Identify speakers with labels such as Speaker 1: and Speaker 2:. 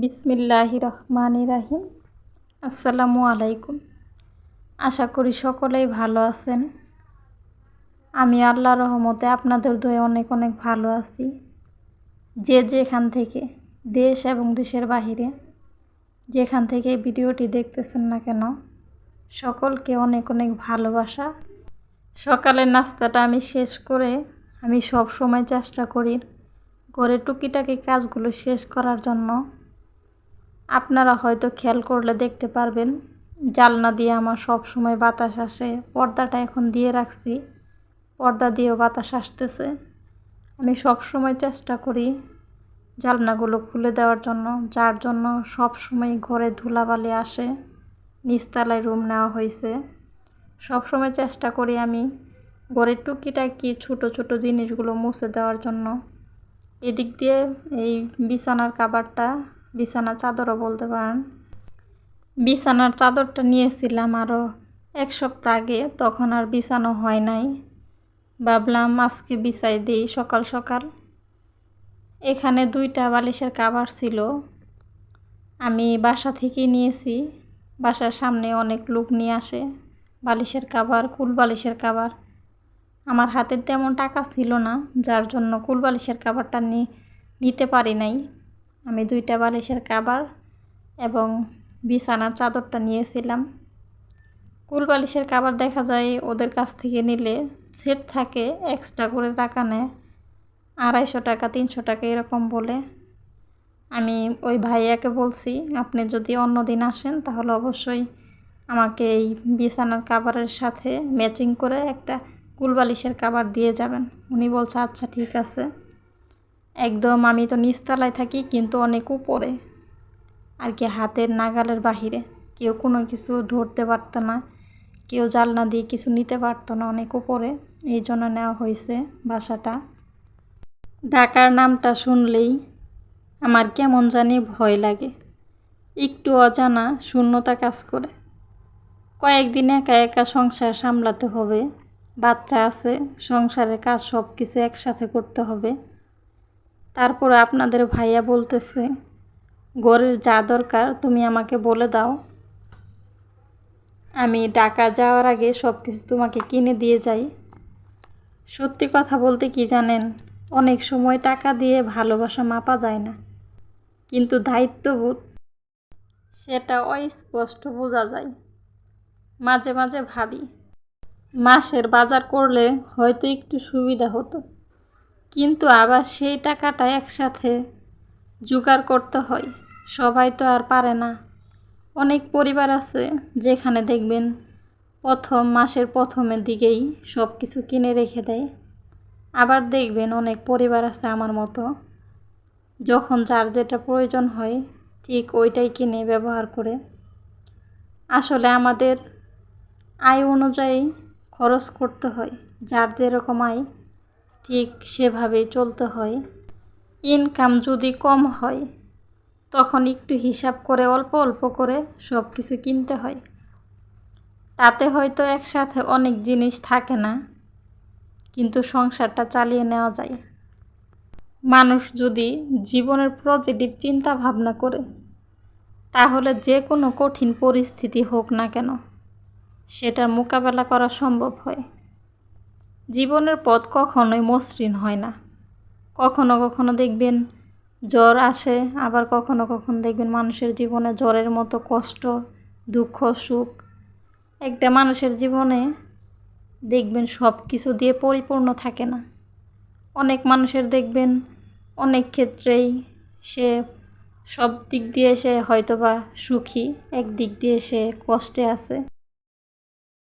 Speaker 1: বিসমিল্লাহির রহমানির রহিম। আসসালামু আলাইকুম। আশা করি সকলেই ভালো আছেন। আমি আল্লাহর রহমতে আপনাদের দয়ে অনেক অনেক ভালো আছি। যে যেখান থেকে দেশ এবং দেশের বাহিরে যেখান থেকে ভিডিওটি দেখতেছেন না কেন, সকলকে অনেক অনেক ভালোবাসা। সকালের নাস্তাটা আমি শেষ করে আমি সব সময় চেষ্টা করি ঘরের টুকিটাকি কাজগুলো শেষ করার জন্য। আপনারা হয়তো খেয়াল করলে দেখতে পারবেন জানলা দিয়ে আমার সব সময় বাতাস আসে। পর্দাটা এখন দিয়ে রাখছি, পর্দা দিয়েও বাতাস আসতেছে। আমি সব সময় চেষ্টা করি জানলাগুলো খুলে দেওয়ার জন্য, যার জন্য সব সময় ঘরে ধুলাবালি আসে। নিচতলায় রুম নেওয়া হয়েছে। সব সময় চেষ্টা করি আমি ঘরের টুকিটাকি ছোটো ছোটো জিনিসগুলো মুছে দেওয়ার জন্য। এদিক দিয়ে এই বিছানার কাভারটা, বিছানার চাদরও বলতে পারেন, বিছানার চাদরটা নিয়েছিলাম আরও এক সপ্তাহ আগে, তখন আর বিছানো হয় নাই। ভাবলাম আজকে বিছাই দিই সকাল সকাল। এখানে 2টা বালিশের কাভার ছিল, আমি বাসা থেকে নিয়েছি। বাসার সামনে অনেক লোক নিয়ে আসে বালিশের কাভার, কুল বালিশের কাভার। আমার হাতে তেমন টাকা ছিল না, যার জন্য কুল বালিশের কাভারটা নিতে পারি নাই। আমি 2টা বালিশের কাভার এবং বিছানার চাদরটা নিয়েছিলাম। কুল বালিশের কাভার দেখা যায় ওদের কাছ থেকে নিলে সেট থাকে, এক্সট্রা করে টাকা নেয়, 250 টাকা 300 টাকা এরকম বলে। আমি ওই ভাইয়াকে বলছি আপনি যদি অন্য দিন আসেন তাহলে অবশ্যই আমাকে এই বিছানার কাভারের সাথে ম্যাচিং করে একটা কুল বালিশের কাভার দিয়ে যাবেন। উনি বলছে আচ্ছা ঠিক আছে। একদম আমি তো নিচতলায় থাকি, কিন্তু অনেক উপরে আর কি, হাতের নাগালের বাহিরে। কেউ কোনো কিছু ধরতে পারত না, কেউ জানলা দিয়ে কিছু নিতে পারতো না, অনেক উপরে। এই জন্য নেওয়া হয়েছে বাসাটা। ঢাকার নামটা শুনলেই আমার কেমন জানি ভয় লাগে, একটু অজানা শূন্যতা কাজ করে। কয়েকদিন একা একা সংসার সামলাতে হবে, বাচ্চা আছে, সংসারের কাজ সব কিছু একসাথে করতে হবে। তারপরে আপনাদের ভাইয়া বলতেছে ঘরের যা দরকার তুমি আমাকে বলে দাও, আমি ঢাকা যাওয়ার আগে সব কিছু তোমাকে কিনে দিয়ে যাই। সত্যি কথা বলতে কি জানেন, অনেক সময় টাকা দিয়ে ভালোবাসা মাপা যায় না, কিন্তু দায়িত্ববোধ সেটা অস্পষ্ট বোঝা যায়। মাঝে মাঝে ভাবি মাসের বাজার করলে হয়তো একটু সুবিধা হতো, কিন্তু আবার সেই টাকাটা একসাথে জোগাড় করতে হয়। সবাই তো আর পারে না। অনেক পরিবার আছে যেখানে দেখবেন মাসের প্রথমের দিকেই সব কিছু কিনে রেখে দেয়। আবার দেখবেন অনেক পরিবার আছে আমার মতো, যখন যার যেটা প্রয়োজন হয় ঠিক ওইটাই কিনে ব্যবহার করে। আসলে আমাদের আয় অনুযায়ী খরচ করতে হয়, যার যেরকম আয় ঠিক সেভাবেই চলতে হয়। ইনকাম যদি কম হয় তখন একটু হিসাব করে অল্প অল্প করে সব কিছু কিনতে হয়। তাতে হয়তো একসাথে অনেক জিনিস থাকে না, কিন্তু সংসারটা চালিয়ে নেওয়া যায়। মানুষ যদি জীবনের পজিটিভ চিন্তা ভাবনা করে, তাহলে যে কোনো কঠিন পরিস্থিতি হোক না কেন সেটার মোকাবেলা করা সম্ভব হয়। জীবনের পথ কখনোই মসৃণ হয় না। কখনো কখনো দেখবেন জ্বর আসে, আবার কখনো কখনো দেখবেন মানুষের জীবনে জ্বরের মতো কষ্ট, দুঃখ, সুখ। একটা মানুষের জীবনে দেখবেন সব কিছু দিয়ে পরিপূর্ণ থাকে না। অনেক মানুষের দেখবেন অনেক ক্ষেত্রেই সে সব দিক দিয়ে সে হয়তোবা সুখী, এক দিক দিয়ে সে কষ্টে আছে।